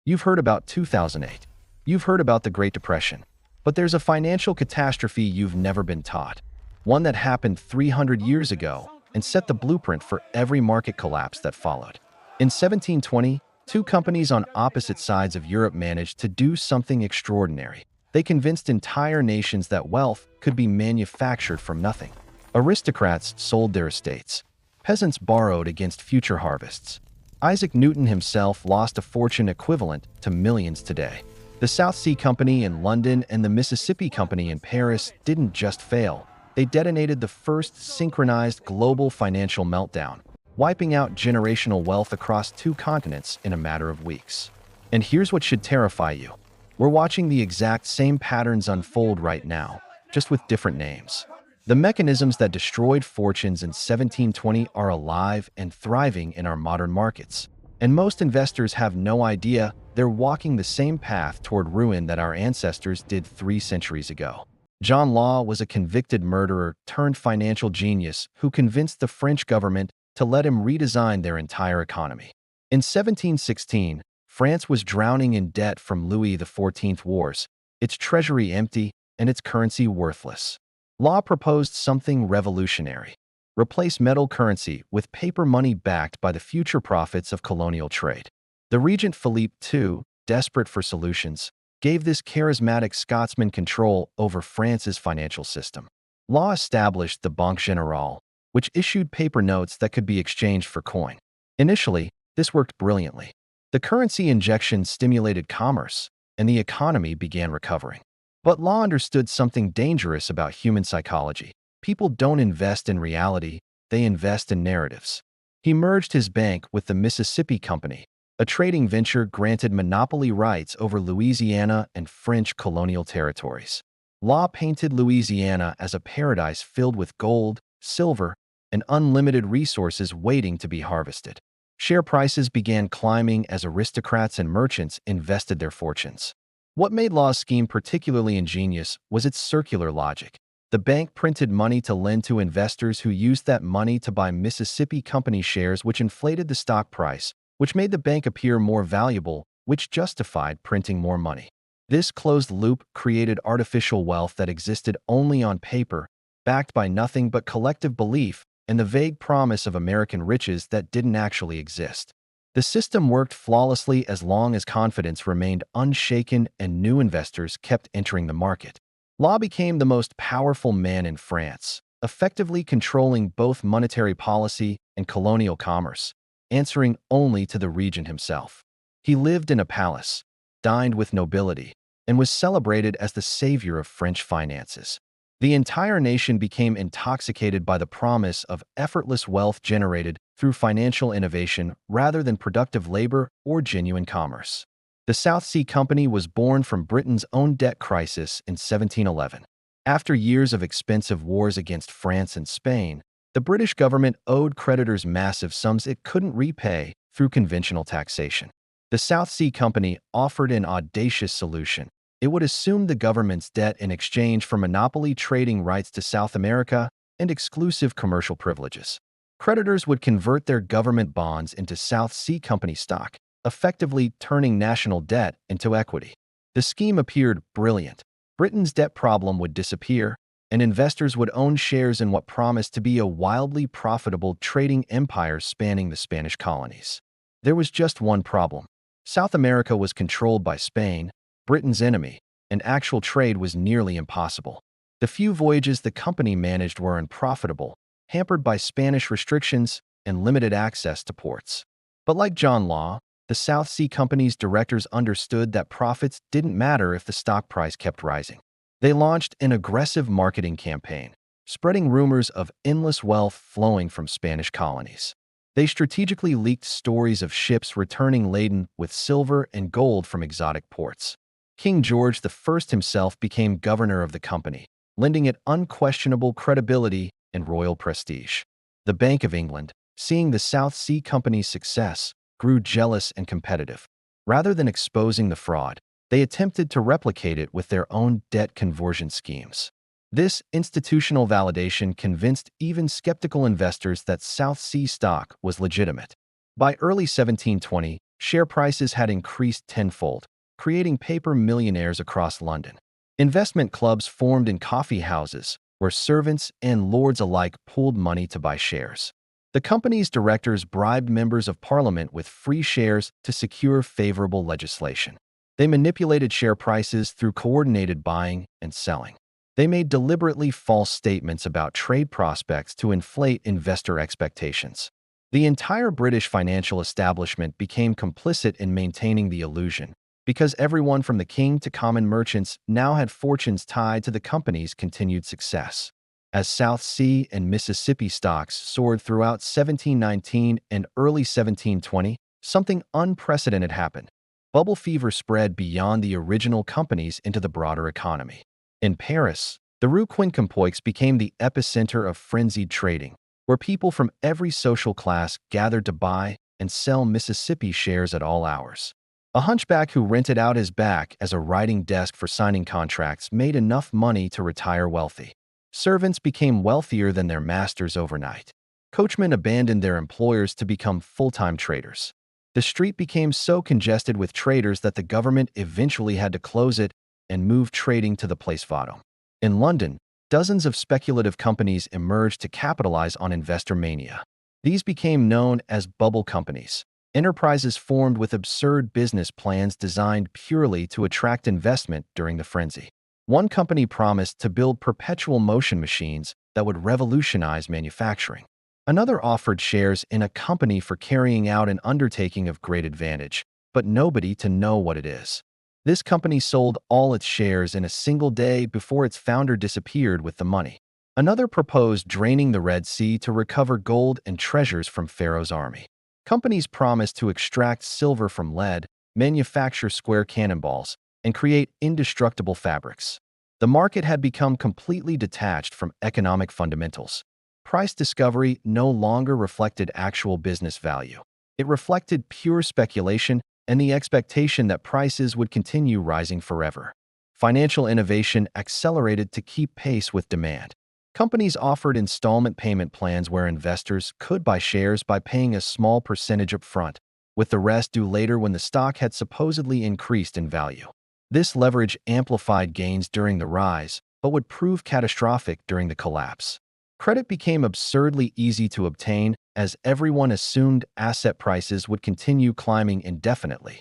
You've heard about 2008. You've heard about the Great Depression. But there's a financial catastrophe you've never been taught. One that happened 300 years ago and set the blueprint for every market collapse that followed. In 1720, two companies on opposite sides of Europe managed to do something extraordinary. They convinced entire nations that wealth could be manufactured from nothing. Aristocrats sold their estates. Peasants borrowed against future harvests. Isaac Newton himself lost a fortune equivalent to millions today. The South Sea Company in London and the Mississippi Company in Paris didn't just fail. They detonated the first synchronized global financial meltdown, wiping out generational wealth across two continents in a matter of weeks. And here's what should terrify you. We're watching the exact same patterns unfold right now, just with different names. The mechanisms that destroyed fortunes in 1720 are alive and thriving in our modern markets. And most investors have no idea they're walking the same path toward ruin that our ancestors did 3 centuries ago. John Law was a convicted murderer turned financial genius who convinced the French government to let him redesign their entire economy. In 1716, France was drowning in debt from Louis XIV wars, its treasury empty and its currency worthless. Law proposed something revolutionary. Replace metal currency with paper money backed by the future profits of colonial trade. The regent Philippe II, desperate for solutions, gave this charismatic Scotsman control over France's financial system. Law established the Banque Générale, which issued paper notes that could be exchanged for coin. Initially, this worked brilliantly. The currency injection stimulated commerce, and the economy began recovering. But Law understood something dangerous about human psychology. People don't invest in reality, they invest in narratives. He merged his bank with the Mississippi Company, a trading venture granted monopoly rights over Louisiana and French colonial territories. Law painted Louisiana as a paradise filled with gold, silver, and unlimited resources waiting to be harvested. Share prices began climbing as aristocrats and merchants invested their fortunes. What made Law's scheme particularly ingenious was its circular logic. The bank printed money to lend to investors who used that money to buy Mississippi Company shares, which inflated the stock price, which made the bank appear more valuable, which justified printing more money. This closed loop created artificial wealth that existed only on paper, backed by nothing but collective belief and the vague promise of American riches that didn't actually exist. The system worked flawlessly as long as confidence remained unshaken and new investors kept entering the market. Law became the most powerful man in France, effectively controlling both monetary policy and colonial commerce, answering only to the regent himself. He lived in a palace, dined with nobility, and was celebrated as the savior of French finances. The entire nation became intoxicated by the promise of effortless wealth generated through financial innovation rather than productive labor or genuine commerce. The South Sea Company was born from Britain's own debt crisis in 1711. After years of expensive wars against France and Spain, the British government owed creditors massive sums it couldn't repay through conventional taxation. The South Sea Company offered an audacious solution. It would assume the government's debt in exchange for monopoly trading rights to South America and exclusive commercial privileges. Creditors would convert their government bonds into South Sea Company stock, effectively turning national debt into equity. The scheme appeared brilliant. Britain's debt problem would disappear, and investors would own shares in what promised to be a wildly profitable trading empire spanning the Spanish colonies. There was just one problem. South America was controlled by Spain, Britain's enemy, and actual trade was nearly impossible. The few voyages the company managed were unprofitable, hampered by Spanish restrictions and limited access to ports. But like John Law, the South Sea Company's directors understood that profits didn't matter if the stock price kept rising. They launched an aggressive marketing campaign, spreading rumors of endless wealth flowing from Spanish colonies. They strategically leaked stories of ships returning laden with silver and gold from exotic ports. King George I himself became governor of the company, lending it unquestionable credibility and royal prestige. The Bank of England, seeing the South Sea Company's success, grew jealous and competitive. Rather than exposing the fraud, they attempted to replicate it with their own debt conversion schemes. This institutional validation convinced even skeptical investors that South Sea stock was legitimate. By early 1720, share prices had increased tenfold, creating paper millionaires across London. Investment clubs formed in coffee houses, where servants and lords alike pooled money to buy shares. The company's directors bribed members of parliament with free shares to secure favorable legislation. They manipulated share prices through coordinated buying and selling. They made deliberately false statements about trade prospects to inflate investor expectations. The entire British financial establishment became complicit in maintaining the illusion, because everyone from the king to common merchants now had fortunes tied to the company's continued success. As South Sea and Mississippi stocks soared throughout 1719 and early 1720, something unprecedented happened. Bubble fever spread beyond the original companies into the broader economy. In Paris, the Rue Quincampoix became the epicenter of frenzied trading, where people from every social class gathered to buy and sell Mississippi shares at all hours. A hunchback who rented out his back as a writing desk for signing contracts made enough money to retire wealthy. Servants became wealthier than their masters overnight. Coachmen abandoned their employers to become full-time traders. The street became so congested with traders that the government eventually had to close it and move trading to the Place Vendôme. In London, dozens of speculative companies emerged to capitalize on investor mania. These became known as bubble companies, enterprises formed with absurd business plans designed purely to attract investment during the frenzy. One company promised to build perpetual motion machines that would revolutionize manufacturing. Another offered shares in a company for carrying out an undertaking of great advantage, but nobody to know what it is. This company sold all its shares in a single day before its founder disappeared with the money. Another proposed draining the Red Sea to recover gold and treasures from Pharaoh's army. Companies promised to extract silver from lead, manufacture square cannonballs, and create indestructible fabrics. The market had become completely detached from economic fundamentals. Price discovery no longer reflected actual business value. It reflected pure speculation and the expectation that prices would continue rising forever. Financial innovation accelerated to keep pace with demand. Companies offered installment payment plans where investors could buy shares by paying a small percentage up front, with the rest due later when the stock had supposedly increased in value. This leverage amplified gains during the rise, but would prove catastrophic during the collapse. Credit became absurdly easy to obtain as everyone assumed asset prices would continue climbing indefinitely.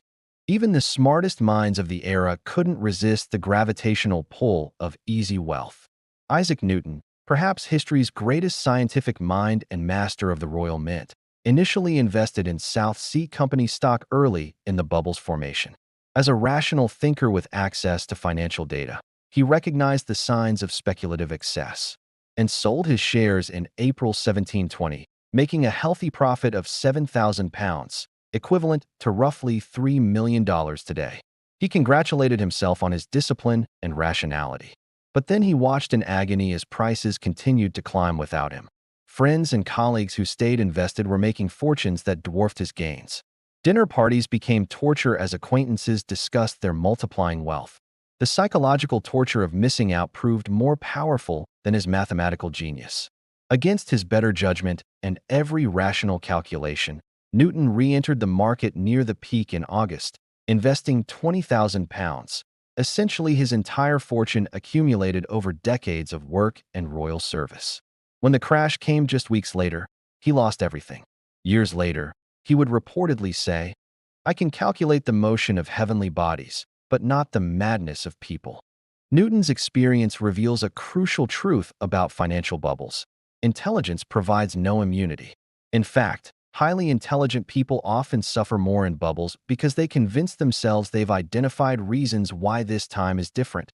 Even the smartest minds of the era couldn't resist the gravitational pull of easy wealth. Isaac Newton, perhaps history's greatest scientific mind and master of the Royal Mint, initially invested in South Sea Company stock early in the bubble's formation. As a rational thinker with access to financial data, he recognized the signs of speculative excess and sold his shares in April 1720, making a healthy profit of £7,000, equivalent to roughly $3 million today. He congratulated himself on his discipline and rationality. But then he watched in agony as prices continued to climb without him. Friends and colleagues who stayed invested were making fortunes that dwarfed his gains. Dinner parties became torture as acquaintances discussed their multiplying wealth. The psychological torture of missing out proved more powerful than his mathematical genius. Against his better judgment and every rational calculation, Newton re-entered the market near the peak in August, investing £20,000, essentially his entire fortune accumulated over decades of work and royal service. When the crash came just weeks later, he lost everything. Years later, he would reportedly say, "I can calculate the motion of heavenly bodies, but not the madness of people." Newton's experience reveals a crucial truth about financial bubbles. Intelligence provides no immunity. In fact, highly intelligent people often suffer more in bubbles because they convince themselves they've identified reasons why this time is different.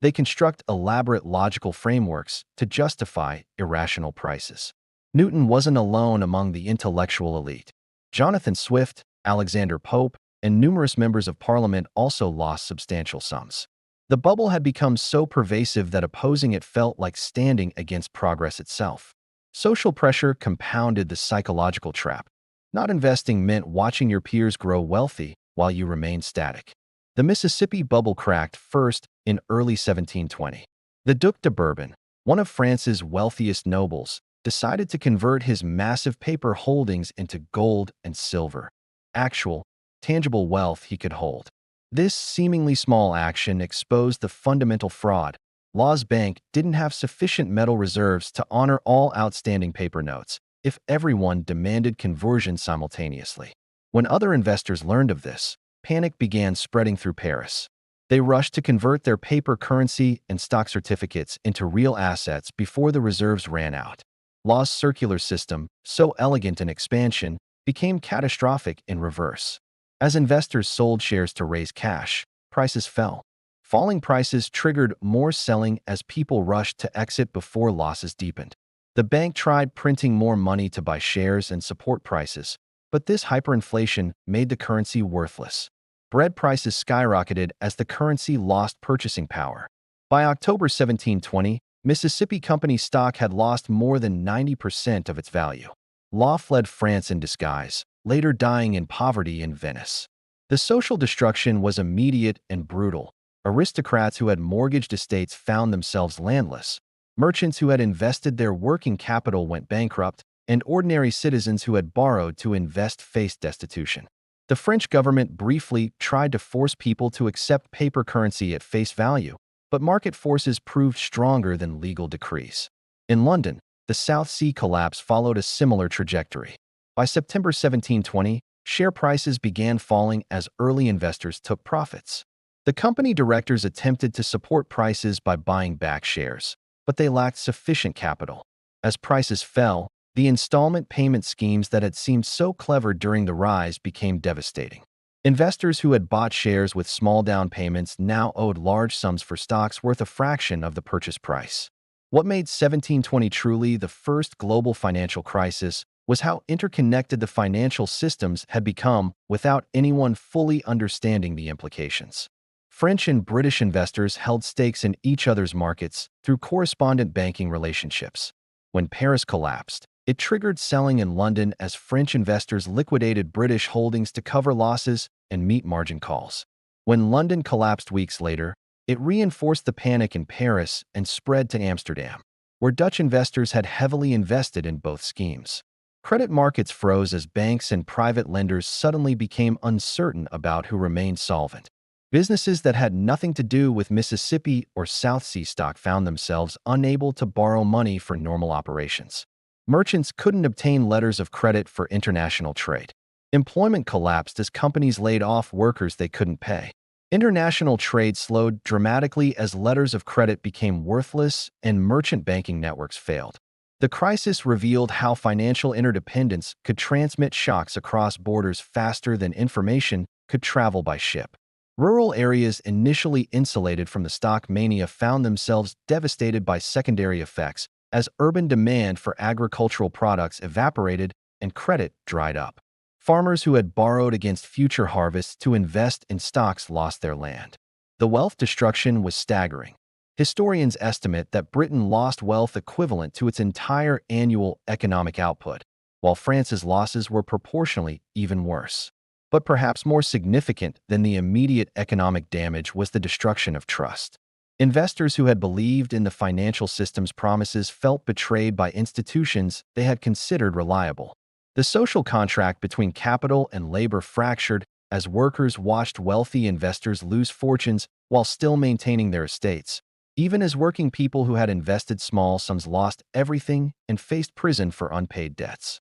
They construct elaborate logical frameworks to justify irrational prices. Newton wasn't alone among the intellectual elite. Jonathan Swift, Alexander Pope, and numerous members of Parliament also lost substantial sums. The bubble had become so pervasive that opposing it felt like standing against progress itself. Social pressure compounded the psychological trap. Not investing meant watching your peers grow wealthy while you remained static. The Mississippi bubble cracked first in early 1720. The Duc de Bourbon, one of France's wealthiest nobles, decided to convert his massive paper holdings into gold and silver, actual, tangible wealth he could hold. This seemingly small action exposed the fundamental fraud. Law's bank didn't have sufficient metal reserves to honor all outstanding paper notes if everyone demanded conversion simultaneously. When other investors learned of this, panic began spreading through Paris. They rushed to convert their paper currency and stock certificates into real assets before the reserves ran out. Law's circular system, so elegant in expansion, became catastrophic in reverse. As investors sold shares to raise cash, prices fell. Falling prices triggered more selling as people rushed to exit before losses deepened. The bank tried printing more money to buy shares and support prices, but this hyperinflation made the currency worthless. Bread prices skyrocketed as the currency lost purchasing power. By October 1720, Mississippi Company stock had lost more than 90% of its value. Law fled France in disguise, later dying in poverty in Venice. The social destruction was immediate and brutal. Aristocrats who had mortgaged estates found themselves landless. Merchants who had invested their working capital went bankrupt, and ordinary citizens who had borrowed to invest faced destitution. The French government briefly tried to force people to accept paper currency at face value, but market forces proved stronger than legal decrees. In London, the South Sea collapse followed a similar trajectory. By September 1720, share prices began falling as early investors took profits. The company directors attempted to support prices by buying back shares, but they lacked sufficient capital. As prices fell, the installment payment schemes that had seemed so clever during the rise became devastating. Investors who had bought shares with small down payments now owed large sums for stocks worth a fraction of the purchase price. What made 1720 truly the first global financial crisis was how interconnected the financial systems had become without anyone fully understanding the implications. French and British investors held stakes in each other's markets through correspondent banking relationships. When Paris collapsed, it triggered selling in London as French investors liquidated British holdings to cover losses and meet margin calls. When London collapsed weeks later, it reinforced the panic in Paris and spread to Amsterdam, where Dutch investors had heavily invested in both schemes. Credit markets froze as banks and private lenders suddenly became uncertain about who remained solvent. Businesses that had nothing to do with Mississippi or South Sea stock found themselves unable to borrow money for normal operations. Merchants couldn't obtain letters of credit for international trade. Employment collapsed as companies laid off workers they couldn't pay. International trade slowed dramatically as letters of credit became worthless and merchant banking networks failed. The crisis revealed how financial interdependence could transmit shocks across borders faster than information could travel by ship. Rural areas initially insulated from the stock mania found themselves devastated by secondary effects as urban demand for agricultural products evaporated and credit dried up. Farmers who had borrowed against future harvests to invest in stocks lost their land. The wealth destruction was staggering. Historians estimate that Britain lost wealth equivalent to its entire annual economic output, while France's losses were proportionally even worse. But perhaps more significant than the immediate economic damage was the destruction of trust. Investors who had believed in the financial system's promises felt betrayed by institutions they had considered reliable. The social contract between capital and labor fractured as workers watched wealthy investors lose fortunes while still maintaining their estates, even as working people who had invested small sums lost everything and faced prison for unpaid debts.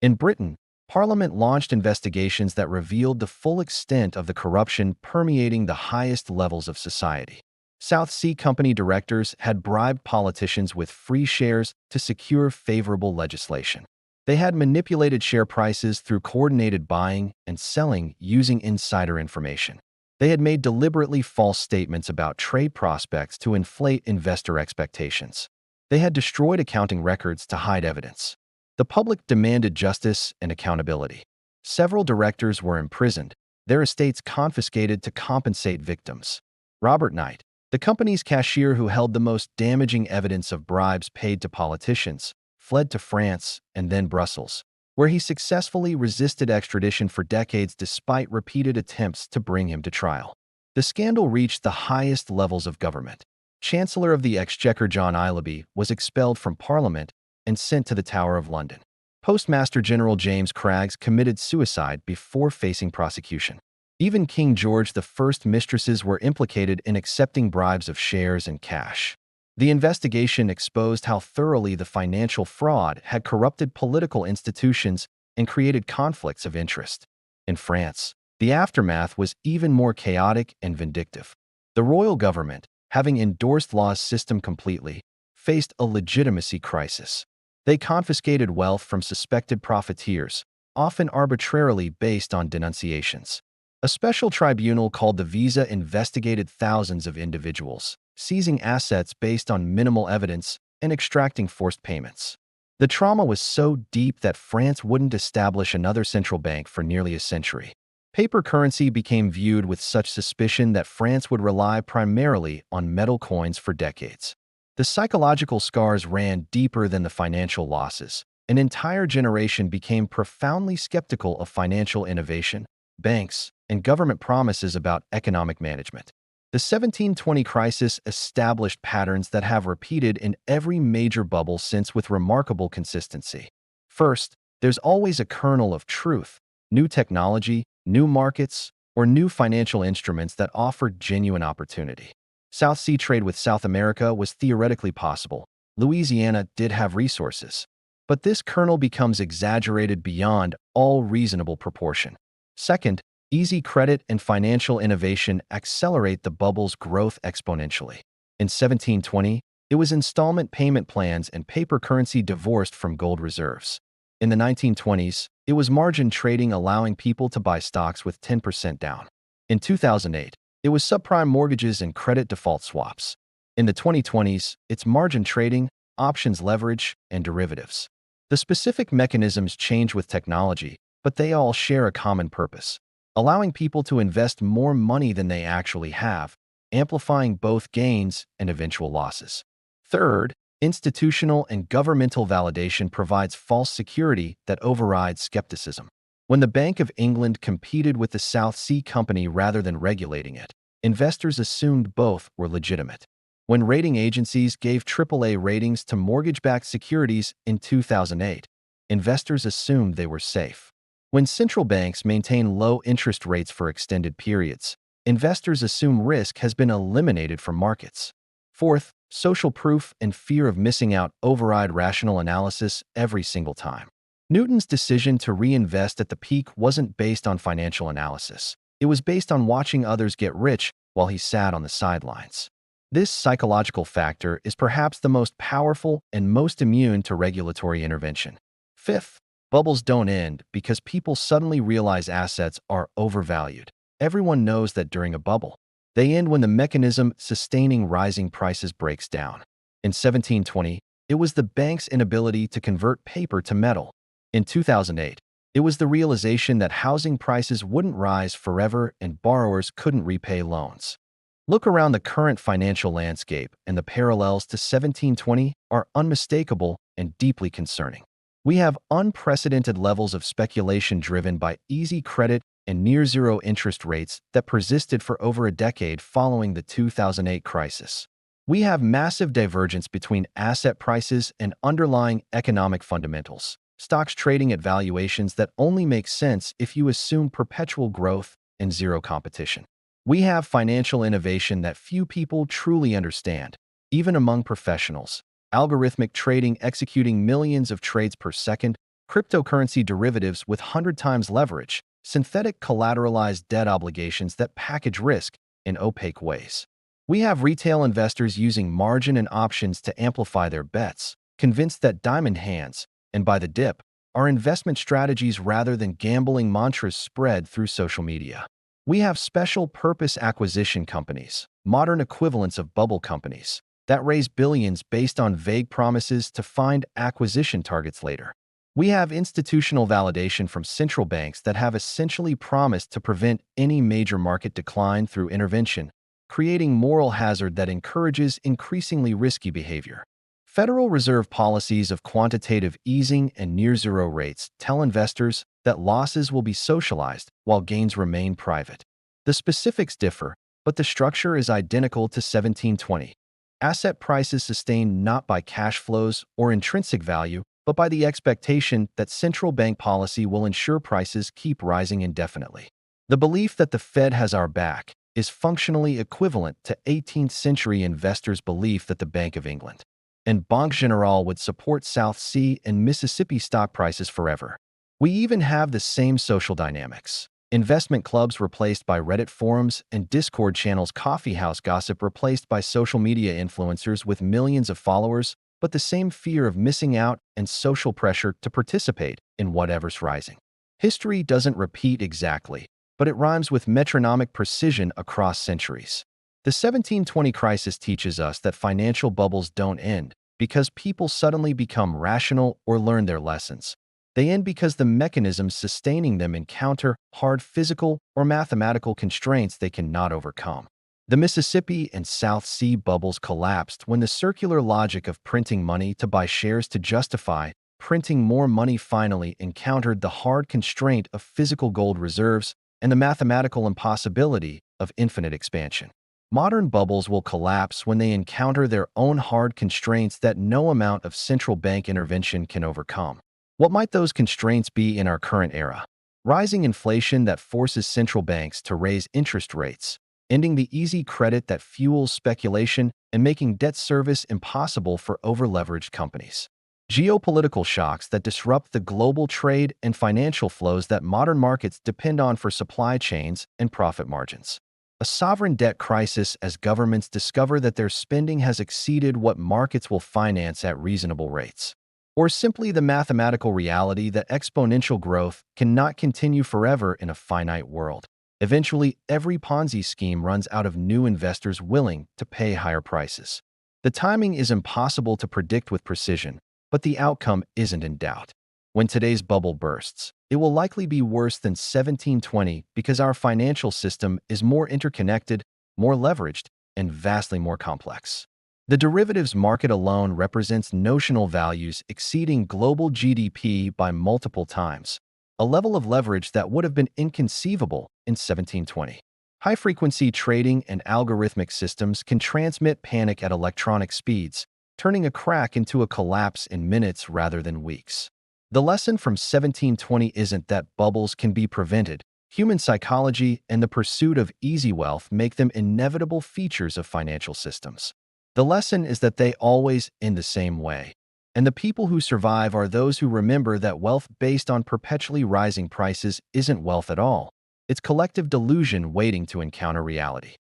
In Britain, Parliament launched investigations that revealed the full extent of the corruption permeating the highest levels of society. South Sea Company directors had bribed politicians with free shares to secure favorable legislation. They had manipulated share prices through coordinated buying and selling using insider information. They had made deliberately false statements about trade prospects to inflate investor expectations. They had destroyed accounting records to hide evidence. The public demanded justice and accountability. Several directors were imprisoned, their estates confiscated to compensate victims. Robert Knight, the company's cashier who held the most damaging evidence of bribes paid to politicians, fled to France and then Brussels, where he successfully resisted extradition for decades despite repeated attempts to bring him to trial. The scandal reached the highest levels of government. Chancellor of the Exchequer John Illaby was expelled from Parliament and sent to the Tower of London. Postmaster General James Craggs committed suicide before facing prosecution. Even King George I's mistresses were implicated in accepting bribes of shares and cash. The investigation exposed how thoroughly the financial fraud had corrupted political institutions and created conflicts of interest. In France, the aftermath was even more chaotic and vindictive. The royal government, having endorsed Law's system completely, faced a legitimacy crisis. They confiscated wealth from suspected profiteers, often arbitrarily based on denunciations. A special tribunal called the Visa investigated thousands of individuals, seizing assets based on minimal evidence and extracting forced payments. The trauma was so deep that France wouldn't establish another central bank for nearly a century. Paper currency became viewed with such suspicion that France would rely primarily on metal coins for decades. The psychological scars ran deeper than the financial losses. An entire generation became profoundly skeptical of financial innovation, banks, and government promises about economic management. The 1720 crisis established patterns that have repeated in every major bubble since with remarkable consistency. First, there's always a kernel of truth, new technology, new markets, or new financial instruments that offer genuine opportunity. South Sea trade with South America was theoretically possible. Louisiana did have resources. But this kernel becomes exaggerated beyond all reasonable proportion. Second, easy credit and financial innovation accelerate the bubble's growth exponentially. In 1720, it was installment payment plans and paper currency divorced from gold reserves. In the 1920s, it was margin trading allowing people to buy stocks with 10% down. In 2008, it was subprime mortgages and credit default swaps. In the 2020s, it's margin trading, options leverage, and derivatives. The specific mechanisms change with technology, but they all share a common purpose: allowing people to invest more money than they actually have, amplifying both gains and eventual losses. Third, institutional and governmental validation provides false security that overrides skepticism. When the Bank of England competed with the South Sea Company rather than regulating it, investors assumed both were legitimate. When rating agencies gave AAA ratings to mortgage-backed securities in 2008, investors assumed they were safe. When central banks maintain low interest rates for extended periods, investors assume risk has been eliminated from markets. Fourth, social proof and fear of missing out override rational analysis every single time. Newton's decision to reinvest at the peak wasn't based on financial analysis. It was based on watching others get rich while he sat on the sidelines. This psychological factor is perhaps the most powerful and most immune to regulatory intervention. Fifth, bubbles don't end because people suddenly realize assets are overvalued. Everyone knows that during a bubble. They end when the mechanism sustaining rising prices breaks down. In 1720, it was the bank's inability to convert paper to metal. In 2008, it was the realization that housing prices wouldn't rise forever and borrowers couldn't repay loans. Look around the current financial landscape, and the parallels to 1720 are unmistakable and deeply concerning. We have unprecedented levels of speculation driven by easy credit and near-zero interest rates that persisted for over a decade following the 2008 crisis. We have massive divergence between asset prices and underlying economic fundamentals. Stocks trading at valuations that only make sense if you assume perpetual growth and zero competition. We have financial innovation that few people truly understand, even among professionals. Algorithmic trading executing millions of trades per second, cryptocurrency derivatives with 100 times leverage, synthetic collateralized debt obligations that package risk in opaque ways. We have retail investors using margin and options to amplify their bets, convinced that diamond hands, and by the dip, are investment strategies rather than gambling mantras spread through social media. We have special purpose acquisition companies, modern equivalents of bubble companies, that raise billions based on vague promises to find acquisition targets later. We have institutional validation from central banks that have essentially promised to prevent any major market decline through intervention, creating moral hazard that encourages increasingly risky behavior. Federal Reserve policies of quantitative easing and near-zero rates tell investors that losses will be socialized while gains remain private. The specifics differ, but the structure is identical to 1720. Asset prices sustained not by cash flows or intrinsic value, but by the expectation that central bank policy will ensure prices keep rising indefinitely. The belief that the Fed has our back is functionally equivalent to 18th century investors' belief that the Bank of England and Banque Generale would support South Sea and Mississippi stock prices forever. We even have the same social dynamics. Investment clubs replaced by Reddit forums and Discord channels, coffeehouse gossip replaced by social media influencers with millions of followers, but the same fear of missing out and social pressure to participate in whatever's rising. History doesn't repeat exactly, but it rhymes with metronomic precision across centuries. The 1720 crisis teaches us that financial bubbles don't end because people suddenly become rational or learn their lessons. They end because the mechanisms sustaining them encounter hard physical or mathematical constraints they cannot overcome. The Mississippi and South Sea bubbles collapsed when the circular logic of printing money to buy shares to justify printing more money finally encountered the hard constraint of physical gold reserves and the mathematical impossibility of infinite expansion. Modern bubbles will collapse when they encounter their own hard constraints that no amount of central bank intervention can overcome. What might those constraints be in our current era? Rising inflation that forces central banks to raise interest rates, ending the easy credit that fuels speculation, and making debt service impossible for over-leveraged companies. Geopolitical shocks that disrupt the global trade and financial flows that modern markets depend on for supply chains and profit margins. A sovereign debt crisis as governments discover that their spending has exceeded what markets will finance at reasonable rates. Or simply the mathematical reality that exponential growth cannot continue forever in a finite world. Eventually, every Ponzi scheme runs out of new investors willing to pay higher prices. The timing is impossible to predict with precision, but the outcome isn't in doubt. When today's bubble bursts, it will likely be worse than 1720 because our financial system is more interconnected, more leveraged, and vastly more complex. The derivatives market alone represents notional values exceeding global GDP by multiple times, a level of leverage that would have been inconceivable in 1720. High-frequency trading and algorithmic systems can transmit panic at electronic speeds, turning a crack into a collapse in minutes rather than weeks. The lesson from 1720 isn't that bubbles can be prevented. Human psychology and the pursuit of easy wealth make them inevitable features of financial systems. The lesson is that they always end the same way. And the people who survive are those who remember that wealth based on perpetually rising prices isn't wealth at all. It's collective delusion waiting to encounter reality.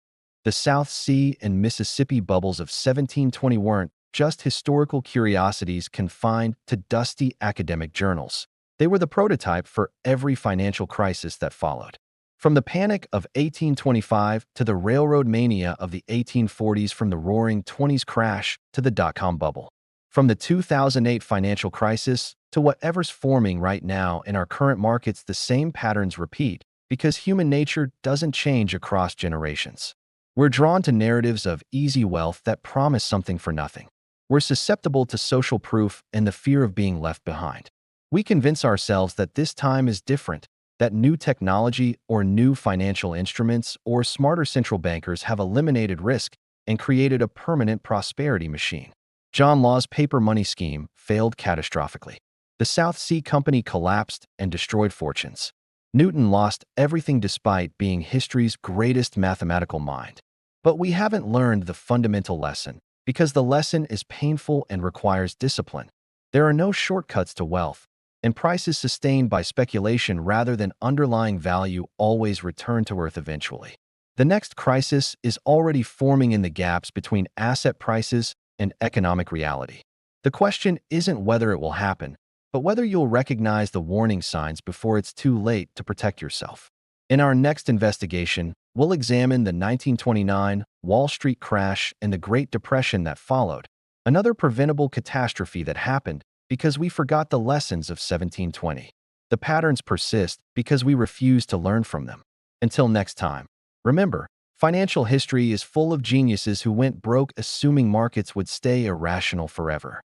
The South Sea and Mississippi bubbles of 1720 weren't just historical curiosities confined to dusty academic journals. They were the prototype for every financial crisis that followed. From the panic of 1825 to the railroad mania of the 1840s, from the roaring 20s crash to the dot-com bubble. From the 2008 financial crisis to whatever's forming right now in our current markets, the same patterns repeat because human nature doesn't change across generations. We're drawn to narratives of easy wealth that promise something for nothing. We're susceptible to social proof and the fear of being left behind. We convince ourselves that this time is different, that new technology or new financial instruments or smarter central bankers have eliminated risk and created a permanent prosperity machine. John Law's paper money scheme failed catastrophically. The South Sea Company collapsed and destroyed fortunes. Newton lost everything despite being history's greatest mathematical mind. But we haven't learned the fundamental lesson, because the lesson is painful and requires discipline. There are no shortcuts to wealth, and prices sustained by speculation rather than underlying value always return to earth eventually. The next crisis is already forming in the gaps between asset prices and economic reality. The question isn't whether it will happen, but whether you'll recognize the warning signs before it's too late to protect yourself. In our next investigation, we'll examine the 1929 Wall Street crash and the Great Depression that followed, another preventable catastrophe that happened because we forgot the lessons of 1720. The patterns persist because we refuse to learn from them. Until next time, remember, financial history is full of geniuses who went broke assuming markets would stay irrational forever.